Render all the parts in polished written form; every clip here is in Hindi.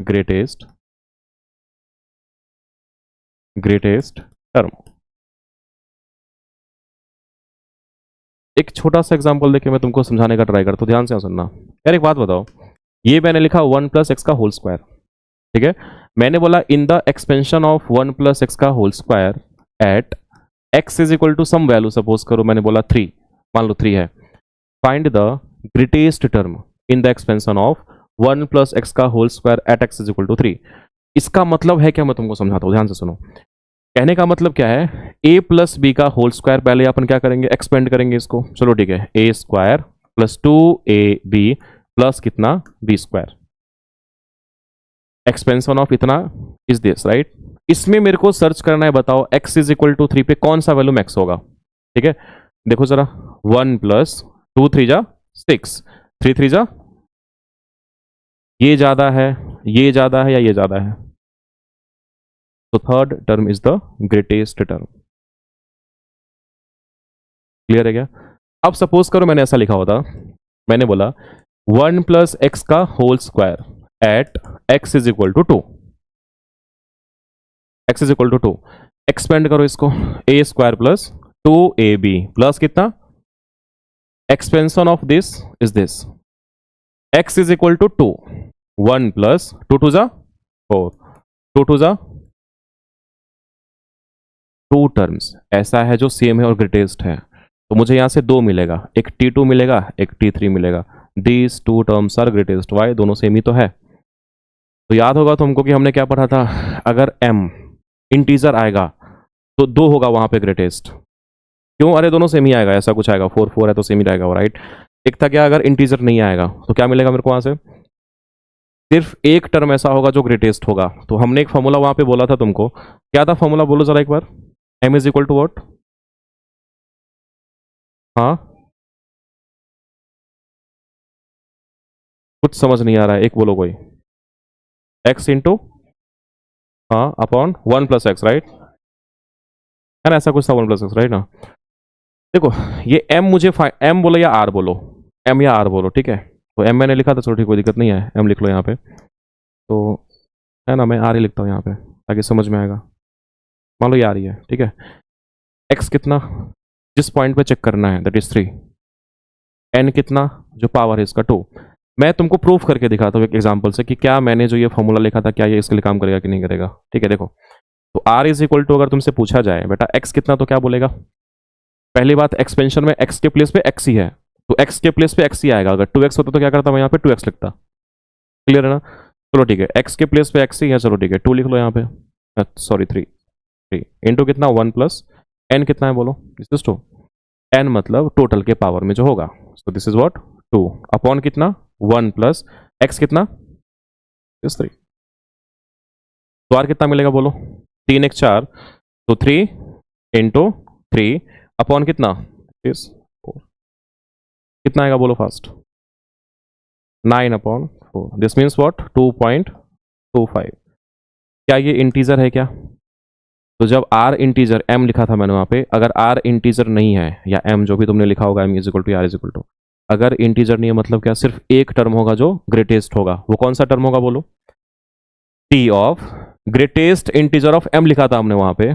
Greatest term. एक छोटा सा एग्जांपल देके मैं तुमको समझाने का ट्राई करता हूँ, ध्यान से सुनना। यार एक बात बताओ, ये मैंने लिखा 1 प्लस एक्स का होल स्क्वायर, ठीक है। मैंने बोला in the expansion of 1 plus x का whole square at x is equal to some value, suppose करो मैंने बोला 3, मान लो 3 है। Find the greatest term in the expansion of 1 plus x का whole square at x is equal to 3। इसका मतलब है क्या, मैं तुमको समझाता हूँ, ध्यान से सुनो। कहने का मतलब क्या है, a प्लस बी का होल स्क्वायर पहले अपन क्या करेंगे, एक्सपेंड करेंगे इसको। चलो ठीक है, a square plus 2ab plus कितना b स्क्वायर, एक्सपेंशन ऑफ इतना इज दिस, राइट। इसमें मेरे को सर्च करना है, बताओ x इज इक्वल टू 3 पे कौन सा वैल्यू मैक्स होगा, ठीक है। देखो जरा, 1 प्लस 2 3 जा 6, 3 3 जा, ये ज्यादा है, ये ज्यादा है या ये ज्यादा है, तो third term is the greatest term. Clear है क्या। अब सपोज करो मैंने ऐसा लिखा होता, मैंने बोला 1 प्लस एक्स का whole square at x is equal to 2, x is equal to 2। Expand करो इसको, a square plus 2ab plus कितना, expansion of this is this, x is equal to 2, 1 plus 2 2 जा 4, 2 2 जा 2 टर्म्स ऐसा है जो सेम है और ग्रेटेस्ट है, तो मुझे यहां से 2 मिलेगा, एक t2 मिलेगा, एक t3 मिलेगा। These 2 terms are greatest, why, दोनों सेम ही तो है। तो याद होगा तुमको कि हमने क्या पढ़ा था, अगर m इंटीजर आएगा तो 2 होगा वहां पे ग्रेटेस्ट। क्यों, अरे दोनों सेम ही आएगा, ऐसा कुछ आएगा, 4 4 है तो सेम ही रहेगा, राइट। एक था क्या, अगर इंटीजर नहीं आएगा तो क्या मिलेगा मेरे को वहां से, सिर्फ एक टर्म ऐसा होगा जो ग्रेटेस्ट होगा। तो हमने एक फॉर्मूला वहां पे बोला था तुमको, क्या था फॉर्मूला, बोलो जरा एक बार। m is equal to what, हाँ कुछ समझ नहीं आ रहा है, एक बोलो कोई। x इंटू, हाँ, अपॉन 1 प्लस एक्स, राइट, है ना, ऐसा कुछ था, 1 प्लस एक्स, राइट ना। देखो ये m मुझे m बोलो या r बोलो, m या r बोलो, ठीक है। तो m मैंने लिखा था, चलो ठीक, कोई दिक्कत नहीं है, m लिख लो यहाँ पे, तो है ना, मैं r ही लिखता हूँ यहाँ पे ताकि समझ में आएगा। मान लो ये r ही है, ठीक है। x कितना, जिस पॉइंट पे चेक करना है, दैट इज 3, n कितना, जो पावर है इसका 2। मैं तुमको प्रूफ करके दिखाता हूँ एक एग्जांपल से कि क्या मैंने जो ये फॉर्मूला लिखा था क्या ये इसके लिए काम करेगा कि नहीं करेगा, ठीक है। देखो, तो r इज इक्वल टू, अगर तुमसे पूछा जाए बेटा x कितना, तो क्या बोलेगा। पहली बात, एक्सपेंशन में x के प्लेस पे x ही है, तो x के प्लेस पे x ही आएगा। अगर 2x होता तो क्या करता, मैं यहाँ पे 2x लिखता। क्लियर है ना। चलो ठीक है, x के प्लेस पे x ही है, चलो ठीक है 2 लिख लो यहाँ पे, सॉरी 3 इंटू कितना 1 प्लस n कितना है बोलो, दिस इज 2, n मतलब टोटल के पावर में जो होगा, सो दिस इज व्हाट 2 अपॉन कितना 1 प्लस x कितना इस 3। तो r कितना मिलेगा बोलो, 3 1 4, तो 3 इंटू 3 अपॉन कितना इस 4, कितना आएगा बोलो fast, 9 upon 4, this means what 2.25। क्या ये इंटीजर है क्या। तो जब r इंटीजर m लिखा था मैंने वहां पे, अगर r इंटीजर नहीं है या m जो भी तुमने लिखा होगा m is equal to r is equal to, अगर इंटीजर नहीं है मतलब क्या, सिर्फ एक टर्म होगा जो ग्रेटेस्ट होगा, वो कौन सा टर्म होगा बोलो, t of greatest integer of m लिखा था हमने वहां पे,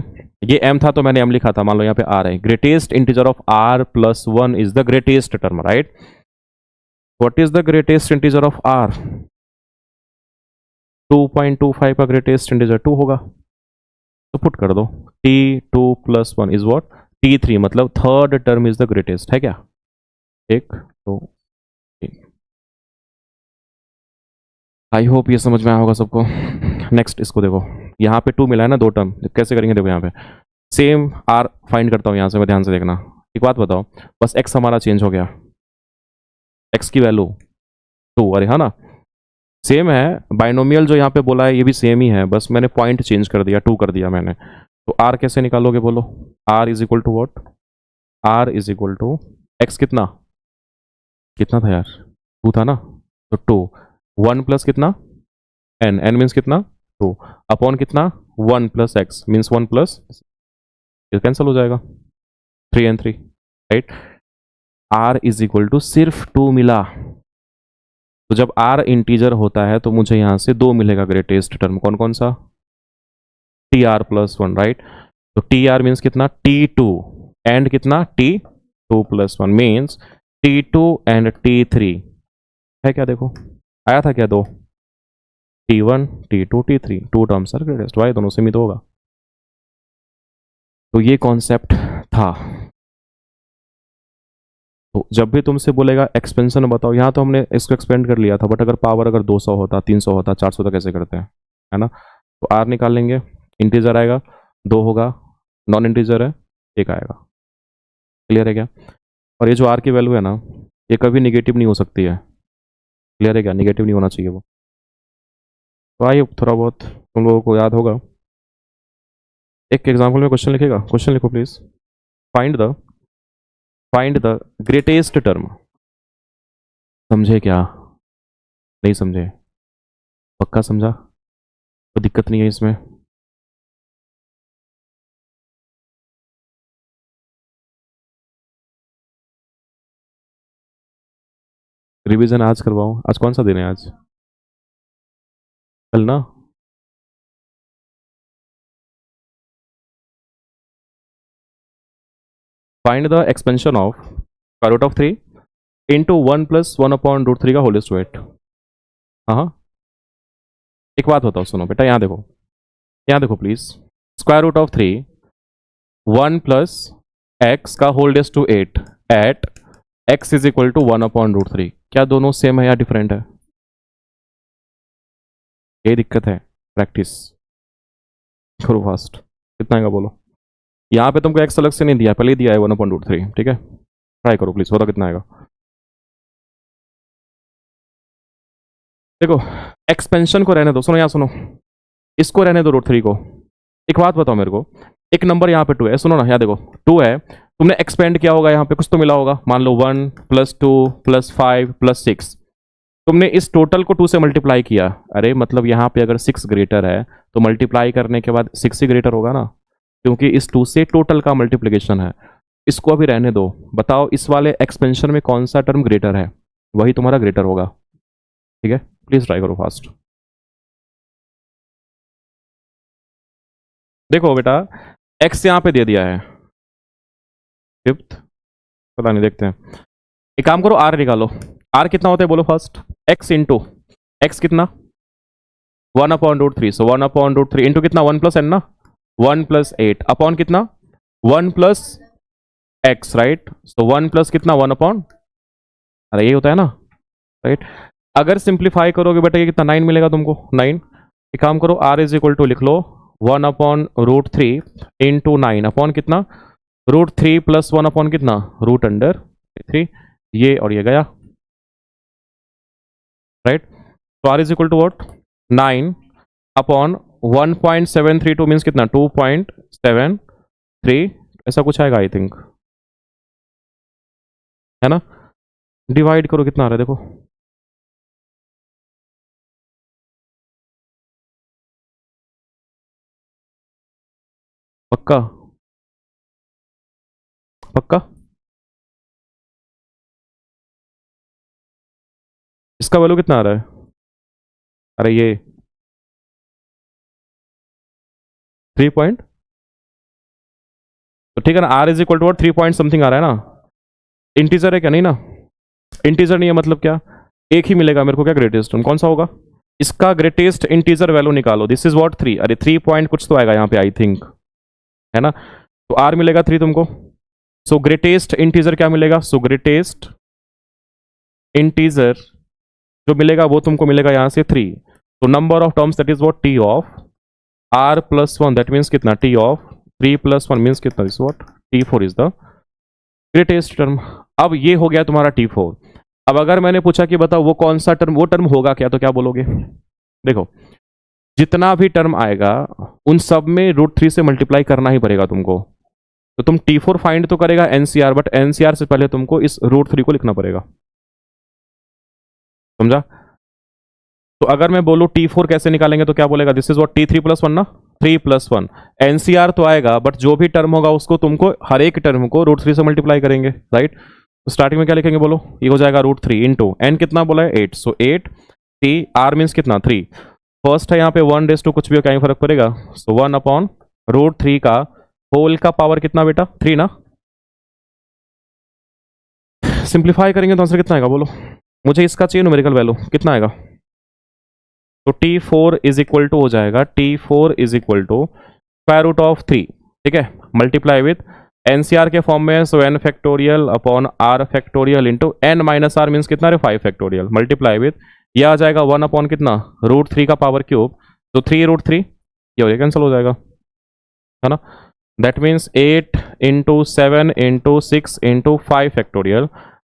ये m था तो मैंने m लिखा था, मान लो यहाँ पे r है, greatest integer of r plus 1 is the greatest term, right. What is the greatest integer of r, 2.25 का ग्रेटेस्ट इंटीजर 2 होगा, तो पुट कर दो, t2 plus 1 is what t3, मतलब third term is the greatest, है क्या। एक तो आई होप ये समझ में आया होगा सबको। नेक्स्ट इसको देखो, यहाँ पे 2 मिला है ना, 2 टर्म, कैसे करेंगे देखो, यहाँ पे सेम r फाइंड करता हूँ यहाँ से मैं, ध्यान से देखना। एक बात बताओ, बस x हमारा चेंज हो गया, x की वैल्यू 2, अरे हाँ ना, सेम है, बाइनोमियल जो यहाँ पे बोला है ये भी सेम ही है, बस मैंने पॉइंट चेंज कर दिया, 2 कर दिया मैंने। तो r कैसे निकालोगे बोलो, r is equal to what, r is equal to x कितना, कितना था यार 2 था ना, तो 2 1 प्लस कितना n, n मीन्स कितना 2 अपॉन कितना 1 प्लस x मीन्स 1 प्लस, ये कैंसिल हो जाएगा, 3 and 3, right. r is equal to सिर्फ 2 मिला, तो जब r इंटीजर होता है तो मुझे यहाँ से 2 मिलेगा ग्रेटेस्ट टर्म, कौन कौन सा, T R plus one, right. तो टी आर मीन्स कितना, टी टू एंड कितना, T two plus one means T two and T three है क्या, देखो आया था क्या, दो, T one T two T three, two terms are greatest, why दोनों सीमित होगा। तो ये कॉन्सेप्ट था। तो जब भी तुमसे बोलेगा एक्सपेंशन बताओ, यहाँ तो हमने इसको एक्सपेंड कर लिया था, बट अगर पावर अगर 200 होता, 300 होता, 400 होता, कैसे करते हैं, है ना। तो आर निकाल लेंगे, इंटीजर आएगा 2 होगा, नॉन इंटीजर है 1 आएगा, क्लियर है क्या। और ये जो आर की वैल्यू है ना, ये कभी निगेटिव नहीं हो सकती है, क्लियर है क्या, निगेटिव नहीं होना चाहिए वो। तो आइए थोड़ा बहुत तुम लोगों को याद होगा। एक एग्जाम्पल में क्वेश्चन लिखेगा, क्वेश्चन लिखो please. Find the greatest term. समझे क्या, नहीं समझे, पक्का समझा, तो दिक्कत नहीं है इसमें। रिवीजन आज करवाओ, आज कौन सा दिन है, आज कल ना। Find the expansion of square root of 3 into 1 plus 1 upon root 3 का होल स्क्वायर। हाँ, एक बात बताओ, सुनो बेटा, यहाँ देखो please. Square root of 3 1 plus x का whole raise to 8 at x is equal to 1 upon root 3, क्या दोनों सेम है या डिफरेंट है, ये दिक्कत है। प्रैक्टिस करो फास्ट, कितना आएगा बोलो। यहाँ पे तुमको एक्स अलग से नहीं दिया, पहले ही दिया है 1 अपॉन रूट 3, ठीक है। ट्राई करो प्लीज, बताओ कितना आएगा। देखो एक्सपेंशन को रहने दो, सुनो यहाँ सुनो, इसको रहने दो रूट 3 को। एक बात बताओ मेरे को, एक नंबर यहाँ पे 2 है, सुनो ना, यहाँ देखो 2 है, तुमने एक्सपेंड किया होगा, यहाँ पे कुछ तो मिला होगा, मान लो 1 प्लस 2 प्लस 5 प्लस 6, तुमने इस टोटल को 2 से मल्टीप्लाई किया। अरे मतलब यहाँ पे अगर 6 ग्रेटर है तो मल्टीप्लाई करने के बाद 6 ही ग्रेटर होगा ना, क्योंकि इस 2 से टोटल का मल्टीप्लिकेशन है। इसको अभी रहने दो, बताओ इस वाले एक्सपेंशन में कौन सा टर्म ग्रेटर है, वही तुम्हारा ग्रेटर होगा, ठीक है। प्लीज ट्राई करो फास्ट। देखो बेटा, एक्स यहाँ पे दे दिया है, फिफ्थ, पता नहीं, देखते हैं। एक काम करो, आर निकालो। आर कितना होता है बोलो फर्स्ट, एक्स इंटू एक्स कितना, 1 अपॉन रूट 3, सो 1 अपॉन रूट 3 इंटू कितना, 1 प्लस एन ना, 1 प्लस 8 अपॉन कितना, 1 प्लस एक्स, राइट। सो 1 प्लस कितना, 1 अपॉन, अरे ये होता है ना, राइट। अगर सिंप्लीफाई करोगे बेटा ये कितना, 9 मिलेगा तुमको, 9। एक काम करो, आर इज इक्वल टू लिख लो 1 अपॉन रूट 3 इंटू 9 अपॉन कितना, रूट 3 प्लस 1 अपॉन कितना, रूट अंडर 3, ये और ये गया, राइट। तो R is equal to what, 9 upon 1.732 means कितना, 2.73, ऐसा कुछ आएगा आई थिंक, है ना। डिवाइड करो, कितना आ रहा है देखो, पक्का पक्का। इसका वैल्यू कितना आ रहा है, अरे ये 3 पॉइंट, तो ठीक है ना, R is equal to 3 point something आ रहा है ना। इंटीजर है क्या, नहीं ना, इंटीजर नहीं है, मतलब क्या, एक ही मिलेगा मेरे को क्या, ग्रेटेस्ट टर्म कौन सा होगा, इसका ग्रेटेस्ट इंटीजर वैल्यू निकालो। दिस इज व्हाट 3, अरे 3 पॉइंट कुछ तो आएगा यहाँ पे आई थिंक, है ना। तो आर मिलेगा 3 तुमको, सो ग्रेटेस्ट इंटीजर क्या मिलेगा, सो ग्रेटेस्ट इंटीजर जो मिलेगा वो तुमको मिलेगा यहाँ से 3। तो number of terms that is what, T of R plus 1, that means कितना, टी ऑफ 3 प्लस 1 मीन्स कितना, this what, T4 is the greatest term. अब ये हो गया तुम्हारा T4। अब अगर मैंने पूछा कि बताओ वो कौन सा टर्म, वो टर्म होगा क्या, तो क्या बोलोगे, देखो जितना भी टर्म आएगा उन सब में रूट 3 से मल्टीप्लाई करना ही पड़ेगा तुमको। तो तुम T4 फाइंड तो करेगा NCR, बट NCR से पहले तुमको इस रूट 3 को लिखना पड़ेगा, समझा। तो अगर मैं बोलूँ T4 कैसे निकालेंगे, तो क्या बोलेगा, this is what, T3 plus 1 ना, 3 प्लस 1, NCR तो आएगा, बट जो भी टर्म होगा उसको तुमको हर एक टर्म को रूट 3 से मल्टीप्लाई करेंगे, राइट। तो स्टार्टिंग में क्या लिखेंगे बोलो, ये हो जाएगा √3 इंटू एन कितना बोला है 8, सो 8 टी आर मीन्स कितना 3, फर्स्ट है यहाँ पे 1 कुछ भी हो क्या ही फर्क पड़ेगा, सो 1/√3 का होल का पावर कितना बेटा 3 ना, सिंप्लीफाई करेंगे तो आंसर कितना आएगा बोलो, मुझे इसका चाहिए न्यूमेरिकल वैल्यू कितना आएगा, तो T4 इज इक्वल टू हो जाएगा T4 इज इक्वल टू √3, ठीक है, मल्टीप्लाई विथ एनसीआर के फॉर्म में, so n factorial upon r factorial into n minus R means कितना है 5 फैक्टोरियल, मल्टीप्लाई विथ यह आ जाएगा 1 कितना √3 का पावर क्यूब, तो 3√3 ये कैंसिल हो जाएगा, है ना, that means 8 into 7 into 6 into 5 factorial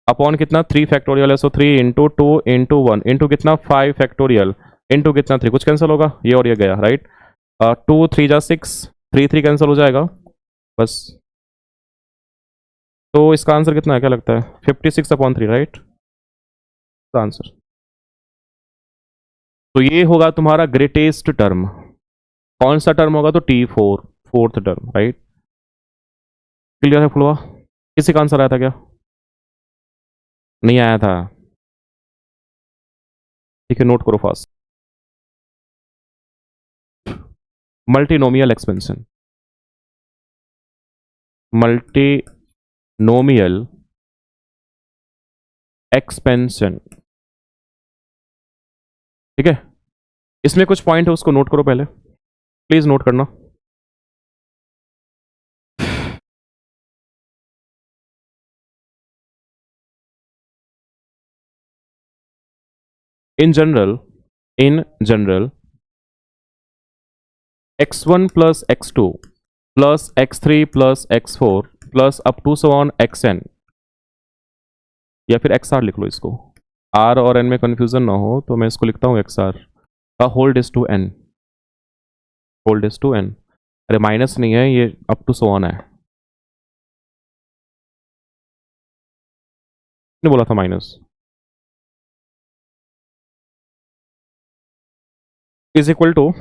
upon कितना 3 फैक्टोरियल है, सो 3 इंटू 2 इंटू 1 इंटू कितना 5 फैक्टोरियल इंटू कितना 3, कुछ कैंसिल होगा ये और ये गया राइट, 2 3 जा 6, 3 3 कैंसिल हो जाएगा बस, तो इसका आंसर कितना है क्या लगता है 56/3 राइट आंसर, तो ये होगा तुम्हारा ग्रेटेस्ट टर्म, कौन सा टर्म होगा तो T4 fourth term right, clear है फुलवा, किसी का आंसर आया था क्या, नहीं आया था, ठीक है नोट करो fast, multinomial expansion, multinomial expansion, ठीक है, इसमें कुछ पॉइंट है उसको नोट करो पहले, प्लीज नोट करना, in general x1 plus x2 plus x3 plus x4 plus up to so on xn, या फिर xr लिख लो इसको, r और n में कंफ्यूजन ना हो तो मैं इसको लिखता हूँ xr का hold is to n, hold is to n, अरे माइनस नहीं है ये अप टू सो ऑन है, नहीं बोला था minus, is equal to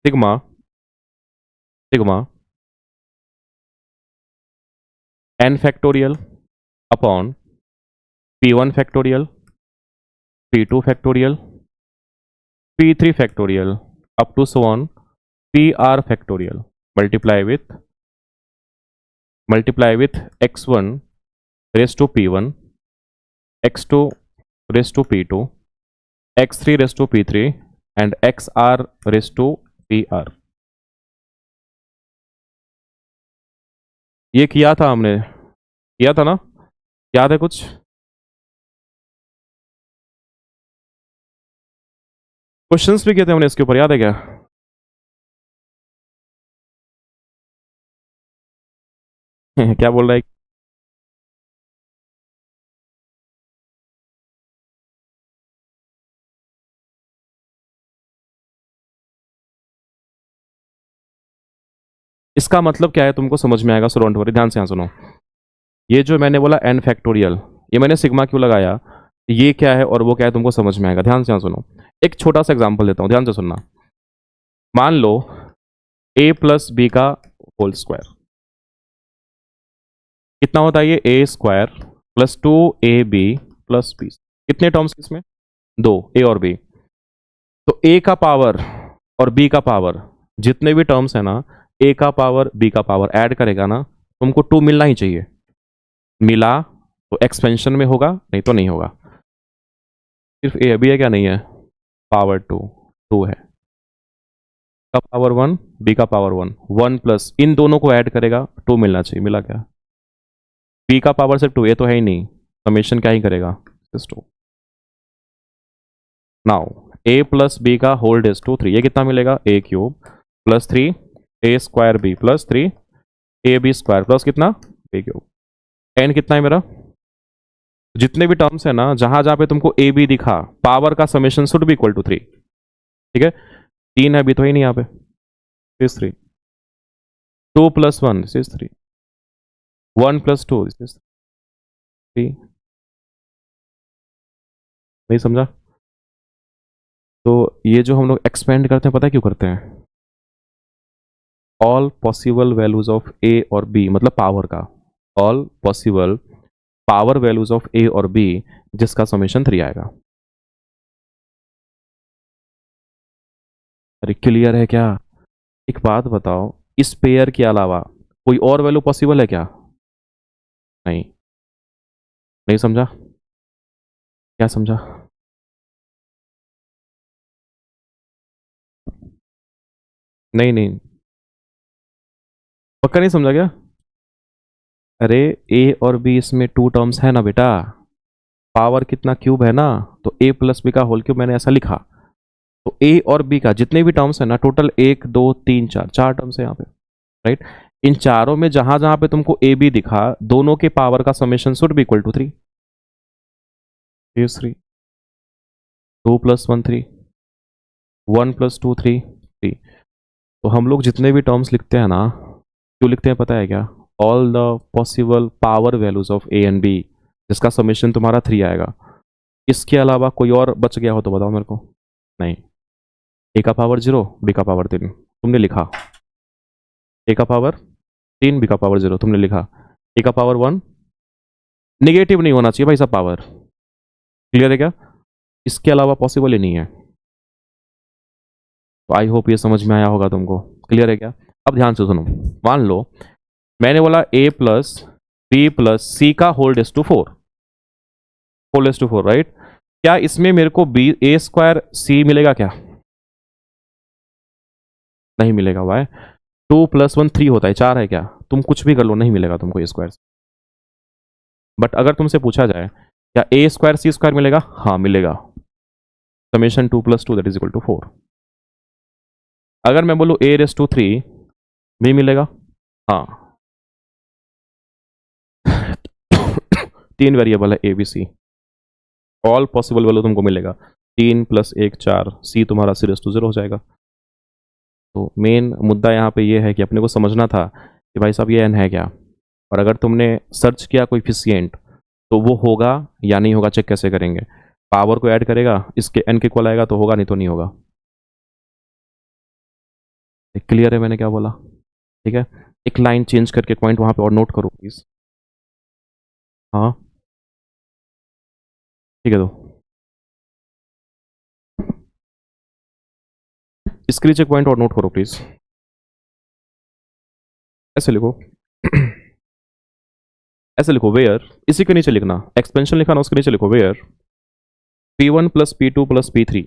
sigma sigma n factorial upon p1 factorial p2 factorial p3 factorial up to so on pr factorial, multiply with x1 raise to p1, x2 raise to p2, x3 raise to p3 and xr raise to pr, ये किया था हमने, किया था ना, याद है कुछ, क्वेश्चंस भी किए थे हमने इसके ऊपर, याद है क्या, क्या बोल रहा है, इसका मतलब क्या है तुमको समझ में आएगा, सो डोंट वरी, ध्यान से यहाँ सुनो, ये जो मैंने बोला n फैक्टोरियल, ये मैंने सिग्मा क्यों लगाया, ये क्या है और वो क्या है तुमको समझ में आएगा, ध्यान से यहाँ सुनो, एक छोटा सा एग्जांपल देता हूँ, ध्यान से सुनना, मान लो a प्लस बी का होल स्क्वायर कितना होता है, ये a square plus 2ab plus b, कितने टर्म्स इसमें 2, a और b, तो a का पावर और b का पावर जितने भी टर्म्स है ना, a का पावर b का पावर ऐड करेगा ना, तुमको 2 मिलना ही चाहिए, मिला तो एक्सपेंशन में होगा नहीं तो नहीं होगा, सिर्फ a अभी है क्या नहीं है, पावर 2 है, का पावर 1 b का पावर 1 प्लस इन दोनों को ऐड करेगा 2 मिलना चाहिए, मिला क्या, b का पावर सिर्फ 2, ये तो है ही नहीं, समेशन क्या ही करेगा 2, नाउ a प्लस बी का होल्ड इज टू 3, ये कितना मिलेगा a cube plus 3 a square b plus 3 a b square plus कितना a क्यूब, n कितना है मेरा, जितने भी टर्म्स है ना, जहां जहां पे तुमको ए बी दिखा, पावर का summation should be equal to 3, ठीक है, 3 है अभी तो ही नहीं यहाँ पे, this 3, 2 plus 1 this is 3, 1 plus 2 this is 3, नहीं समझा, तो ये जो हम लोग एक्सपेंड करते हैं पता है क्यों करते हैं, all possible values of a और बी मतलब पावर का, all possible power values of a और बी जिसका समेशन 3 आएगा। अरे क्लियर है क्या? एक बात बताओ, इस पेयर के अलावा कोई और वैल्यू पॉसिबल है क्या? नहीं। नहीं समझा? क्या समझा? नहीं नहीं, पक्का नहीं समझा क्या? अरे ए और बी इसमें टू टर्म्स है ना बेटा, पावर कितना क्यूब है ना, तो ए प्लस बी का होल क्यूब मैंने ऐसा लिखा। तो ए और बी का जितने भी टर्म्स है ना, टोटल 1 2 3 4 टर्म्स है यहाँ पे, राइट। इन चारों में जहां जहां पे तुमको ए बी दिखा, दोनों के पावर का summation should be equal to 3। 3 2 + 1 3, 1 + 2 3 3। तो हम लोग जितने भी टर्म्स लिखते हैं ना, क्यों लिखते हैं पता है क्या? All the possible power values of A and B जिसका समेशन तुम्हारा 3 आएगा। इसके अलावा कोई और बच गया हो तो बताओ मेरे को। नहीं। ए का पावर 0, बी का पावर 3 तुमने लिखा, ए का पावर 3, बी का पावर 0 तुमने लिखा, ए का पावर 1, निगेटिव नहीं होना चाहिए भाई साहब पावर। क्लियर है क्या? इसके अलावा पॉसिबल ही नहीं है। तो आई होप ये समझ में आया होगा तुमको। क्लियर है क्या? अब ध्यान से सुनो, मान लो मैंने बोला a प्लस बी प्लस सी का होल रेस टू 4 राइट। क्या इसमें मेरे को बी ए स्क्वायर सी मिलेगा क्या? नहीं मिलेगा। वाई? 2 + 1 3 होता है, 4 है क्या? तुम कुछ भी कर लो, नहीं मिलेगा तुमको ए स्क्वायर। बट अगर तुमसे पूछा जाए क्या ए स्क्वायर सी स्क्वायर मिलेगा, हाँ मिलेगा। Summation 2 + 2 that is equal to 4। अगर मैं बोलूँ a⁻³ भी मिलेगा, हाँ। 3 वेरिएबल है A B C, all possible value तुमको मिलेगा। 3 + 1 4, सी तुम्हारा c⁻0 हो जाएगा। तो मेन मुद्दा यहाँ पे ये है कि अपने को समझना था कि भाई साहब ये n है क्या, और अगर तुमने सर्च किया कोएफिशिएंट तो वो होगा या नहीं होगा चेक कैसे करेंगे? पावर को ऐड करेगा, इसके n के इक्वल आएगा तो होगा, नहीं तो नहीं होगा। क्लियर है मैंने क्या बोला? ठीक है, एक लाइन चेंज करके पॉइंट वहाँ पे और नोट करो प्लीज। हाँ ठीक है, तो इसके नीचे पॉइंट और नोट करो प्लीज। ऐसे लिखो ऐसे लिखो, वेयर, इसी के नीचे लिखना, एक्सपेंशन लिखा ना उसके नीचे लिखो where p1 + p2 + p3,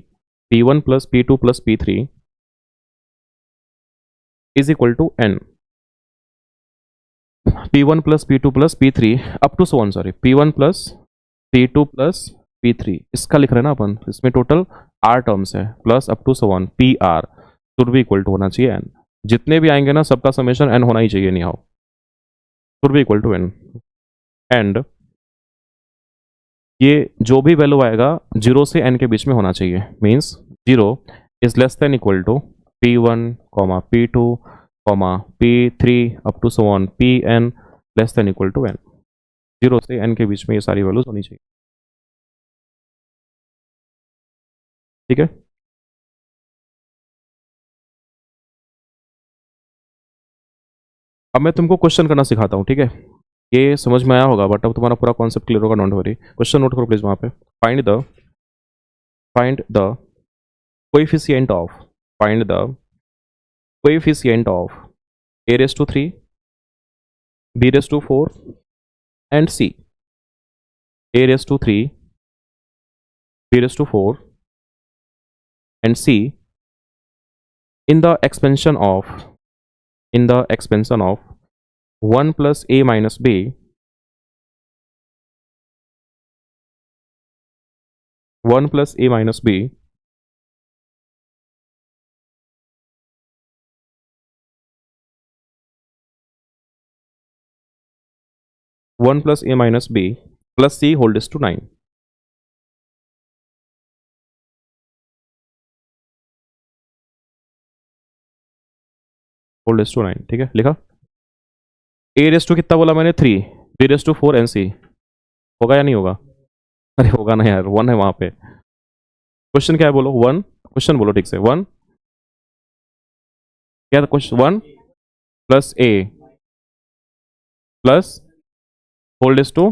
p1 + p2 + p3 is equal to n, p1 + p2 + p3 up to 1, sorry p1 + p2 + p3 इसका लिख रहे हैं ना अपन, इसमें टोटल r टर्म्स है, plus up to 1 pr should भी इक्वल टू होना चाहिए n। जितने भी आएंगे ना सबका समेशन n होना ही चाहिए, नहीं आओ, शुड भी इक्वल टू n। एंड ये जो भी वैल्यू आएगा 0 से n के बीच में होना चाहिए, means 0 is less than equal to p1, p2, p3 up to 1 pn less than equal to n। 0 से n के बीच में ये सारी वैल्यूज होनी चाहिए। ठीक है, अब मैं तुमको क्वेश्चन करना सिखाता हूँ, ठीक है? ये समझ में आया होगा, बट अब तुम्हारा पूरा कॉन्सेप्ट क्लियर होगा, डोंट वरी। क्वेश्चन नोट करो प्लीज वहाँ पे। Find the coefficient of find the coefficient of a⁻³ b⁻⁴ and c। a⁻³ b⁻⁴ and c in the expansion of 1 + a - b 1 + a - b 1 + a - b plus c whole raise to 9। Whole raise to 9, ठीक है, लिखा। a⁻² कितना बोला मैंने? 3, b⁻⁴ and c होगा या नहीं होगा? अरे होगा ना यार, 1 है वहां पे। क्वेश्चन क्या है बोलो? 1, क्वेश्चन बोलो ठीक से। 1 क्या था question? 1 + a whole raise to,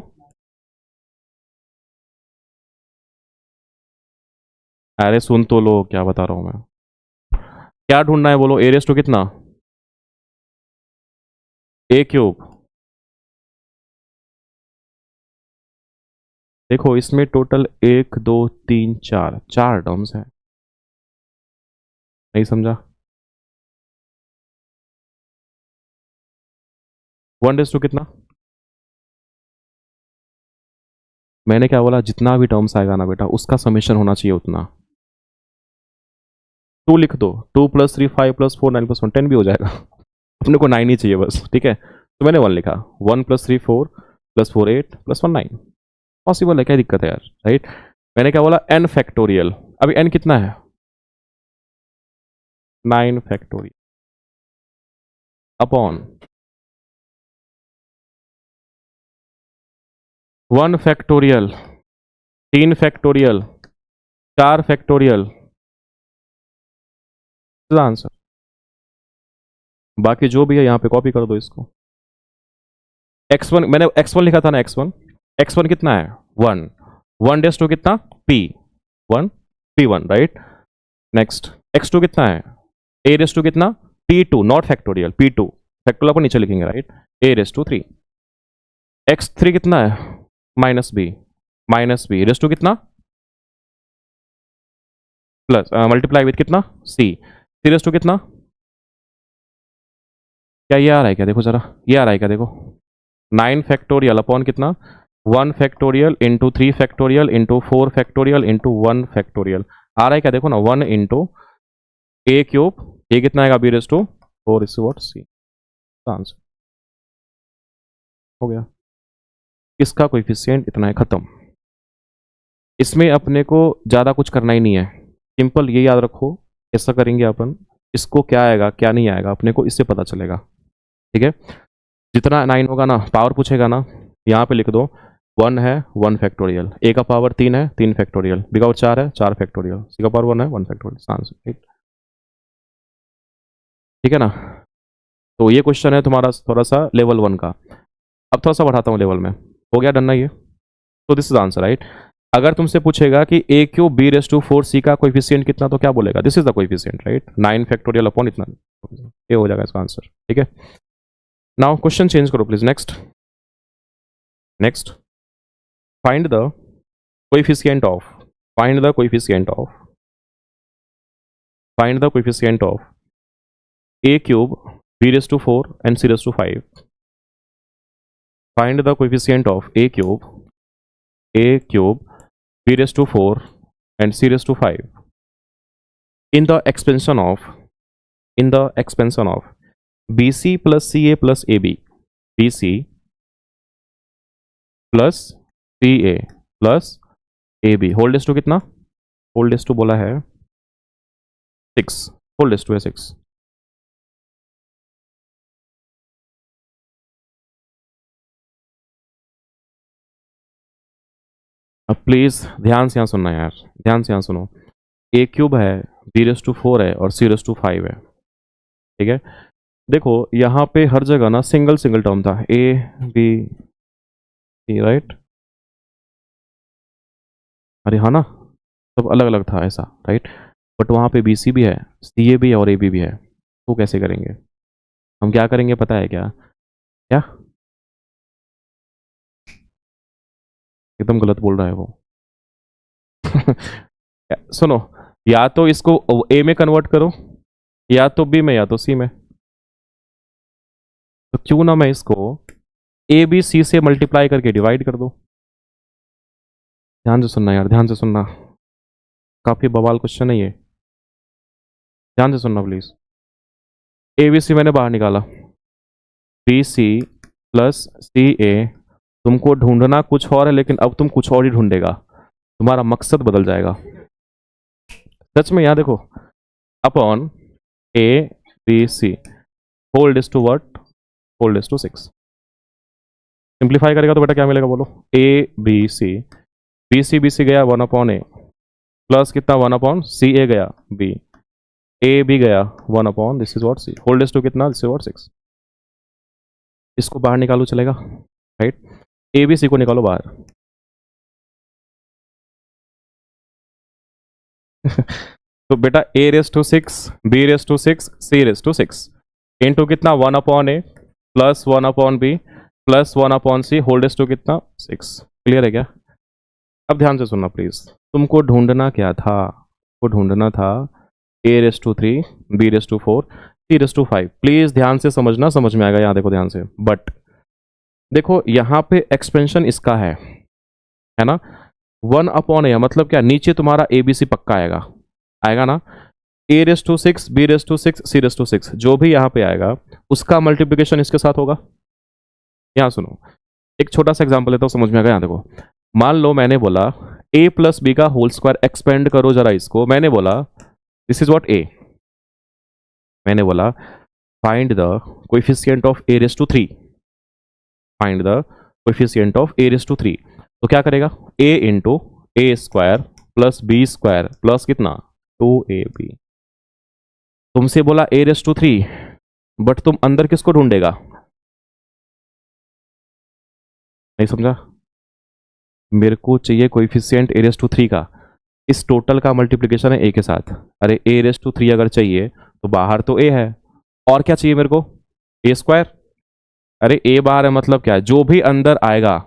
अरे सुन तो लो क्या बता रहा हूं मैं, क्या ढूंढना है बोलो, ए रेस टू कितना, ए क्यूब। देखो इसमें टोटल एक दो तीन चार, चार टर्म्स है, नहीं समझा। वन रेस टू कितना, मैंने क्या बोला, जितना भी टर्म्स आएगा ना बेटा उसका समेशन होना चाहिए उतना। टू लिख दो, 2 + 3 5 + 4 9 + 1 10 भी हो जाएगा। अपने को 9 ही चाहिए बस, ठीक है, तो मैंने 1 लिखा, 1 + 3 4 +4 8 +1 9, पॉसिबल है, क्या दिक्कत है यार, राइट। मैंने क्या बोला, n फैक्टोरियल, अभी n कितना है, 9 factorial upon 1 factorial, 3 factorial, 4 factorial, answer. बाकी जो भी है यहाँ पे कॉपी कर दो इसको। x1 मैंने x1 लिखा था ना, x1, x1 कितना है 1, 1 कितना p1, p1 right. Next x2 कितना है, a कितना p2 not factorial, p2 factorial को नीचे लिखेंगे राइट, a3, x3 कितना है -b कितना प्लस मल्टीप्लाई विथ कितना c कितना, क्या ये आ रहा है क्या, देखो जरा ये आ रहा है क्या, देखो 9 फैक्टोरियल अपॉन कितना 1 factorial into 3 factorial into 4 factorial into 1 factorial, आ रहा है क्या, देखो ना 1 इंटू ए क्यूब, ये कितना आएगा b4 इस वॉट सी, आंसर हो गया। इसका कोएफिशिएंट इतना है, खत्म। इसमें अपने को ज़्यादा कुछ करना ही नहीं है, सिंपल ये याद रखो, ऐसा करेंगे अपन, इसको क्या आएगा क्या नहीं आएगा अपने को इससे पता चलेगा, ठीक है। जितना 9 होगा ना, पावर पूछेगा ना, यहाँ पे लिख दो 1 है 1 फैक्टोरियल, ए का पावर 3 है 3 फैक्टोरियल, बी का पावर 4 है 4 फैक्टोरियल, सी का पावर 1 है 1 फैक्टोरियल, आंसर, ठीक है ना। तो ये क्वेश्चन है तुम्हारा थोड़ा सा लेवल 1 का। अब थोड़ा सा बढ़ाता हूँ लेवल में, हो गया डन ना ये, तो दिस इज आंसर राइट। अगर तुमसे पूछेगा कि ए क्यूब b4 सी का कोएफिशिएंट कितना, तो क्या बोलेगा, this is the coefficient right, 9 factorial upon इतना, ये हो जाएगा इसका आंसर, ठीक है। नाउ क्वेश्चन चेंज करो please, next next, find the coefficient of, find the coefficient of, find the coefficient of a cube b4 and c5, find the coefficient of a cube b4 and c5 in the expansion of, in the expansion of bc plus ca plus ab, bc plus ca plus ab whole raise to कितना, होल डेस टू बोला है 6, होल डेस टू है 6। अब प्लीज ध्यान से यहाँ सुनना यार, ध्यान से यहाँ सुनो, ए क्यूब है b4 है और c5 है, ठीक है। देखो यहाँ पे हर जगह ना सिंगल सिंगल टर्म था, ए बी सी राइट, अरे हाँ ना, सब अलग अलग था ऐसा राइट, बट वहाँ पे बी सी भी है, सी ए भी है और ए बी भी है, तो कैसे करेंगे, हम क्या करेंगे पता है क्या, क्या एकदम गलत बोल रहा है वो। सुनो, या तो इसको ए में कन्वर्ट करो, या तो बी में, या तो सी में, तो क्यों ना मैं इसको ए बी सी से मल्टीप्लाई करके डिवाइड कर दो। ध्यान से सुनना यार, ध्यान से सुनना, काफी बवाल क्वेश्चन है ये, ध्यान से सुनना प्लीज। ए बी सी मैंने बाहर निकाला, बी सी प्लस सी ए, तुमको ढूंढना कुछ और है लेकिन अब तुम कुछ और ही ढूंढेगा, तुम्हारा मकसद बदल जाएगा सच में। यहाँ देखो, upon A B C whole raise to what, whole raise to 6, simplify करेगा तो बेटा क्या मिलेगा बोलो, ए बी सी गया 1 अपॉन ए, प्लस कितना 1 अपॉन सी ए गया बी, ए बी गया 1 upon this is what C, whole raise to कितना, दिस इज व्हाट 6, इसको बाहर निकालो चलेगा राइट। ए बी सी को निकालो बाहर। तो बेटा a raise to 6, b raise to 6, c raise to 6 into कितना 1 upon a plus 1 upon b plus 1 upon c whole raise to कितना 6। क्लियर है क्या? अब ध्यान से सुनना प्लीज, तुमको ढूंढना क्या था? वो ढूंढना था a raise to 3, b raise to 4, c raise to 5। Please ध्यान से समझना, समझ में आएगा। यहाँ देखो ध्यान से, बट देखो यहाँ पे एक्सपेंशन इसका है ना, 1 अपॉन ए मतलब क्या, नीचे तुम्हारा ए बी सी पक्का आएगा, आएगा ना। A raise to 6, b raise to 6, c raise to 6 जो भी यहाँ पे आएगा उसका मल्टीप्लिकेशन इसके साथ होगा। यहाँ सुनो, एक छोटा सा एग्जांपल लेता हूँ, समझ में आएगा। यहाँ देखो, मान लो मैंने बोला a प्लस बी का होल स्क्वायर, एक्सपेंड करो जरा इसको। मैंने बोला दिस इज व्हाट a, मैंने बोला find the coefficient of a raise to 3, find the coefficient of a raise to 3। तो क्या करेगा, a into A square plus B square plus कितना 2ab। तुमसे बोला a रेस टू 3, बट तुम अंदर किसको ढूंढेगा? नहीं समझा? मेरे को चाहिए कोएफिशिएंट a रेस टू 3 का, इस टोटल का मल्टीप्लिकेशन है a के साथ। अरे a रेस टू 3 अगर चाहिए तो बाहर तो a है, और क्या चाहिए मेरे को, a स्क्वायर। अरे a बाहर है मतलब क्या है, जो भी अंदर आएगा,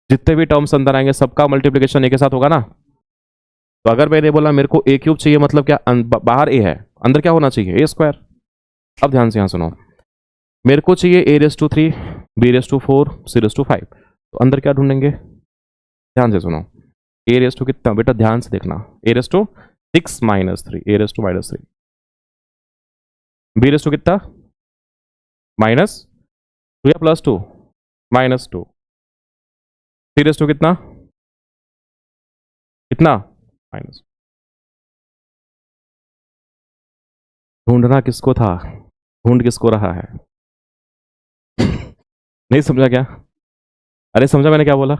जितने भी टर्म्स अंदर आएंगे सबका मल्टीप्लिकेशन a के साथ होगा ना। तो अगर मैंने बोला मेरे को a क्यूब चाहिए मतलब क्या, बाहर a है, अंदर क्या होना चाहिए, a स्क्वायर। अब ध्यान से यहाँ सुनो, मेरे को चाहिए a raise to 3, b raise to 4, c raise to 5। तो अंदर क्या ढूंढेंगे, ध्यान से सुनो, a रेस टू कितना बेटा, ध्यान से देखना, a raise to 6 minus 3, a raise to minus 3, b raise to कितना माइनस 2 या plus 2, minus 2, c raise to कितना कितना माइनस। ढूंढना किसको था, ढूंढ किसको रहा है? नहीं समझा क्या? अरे समझा मैंने क्या बोला?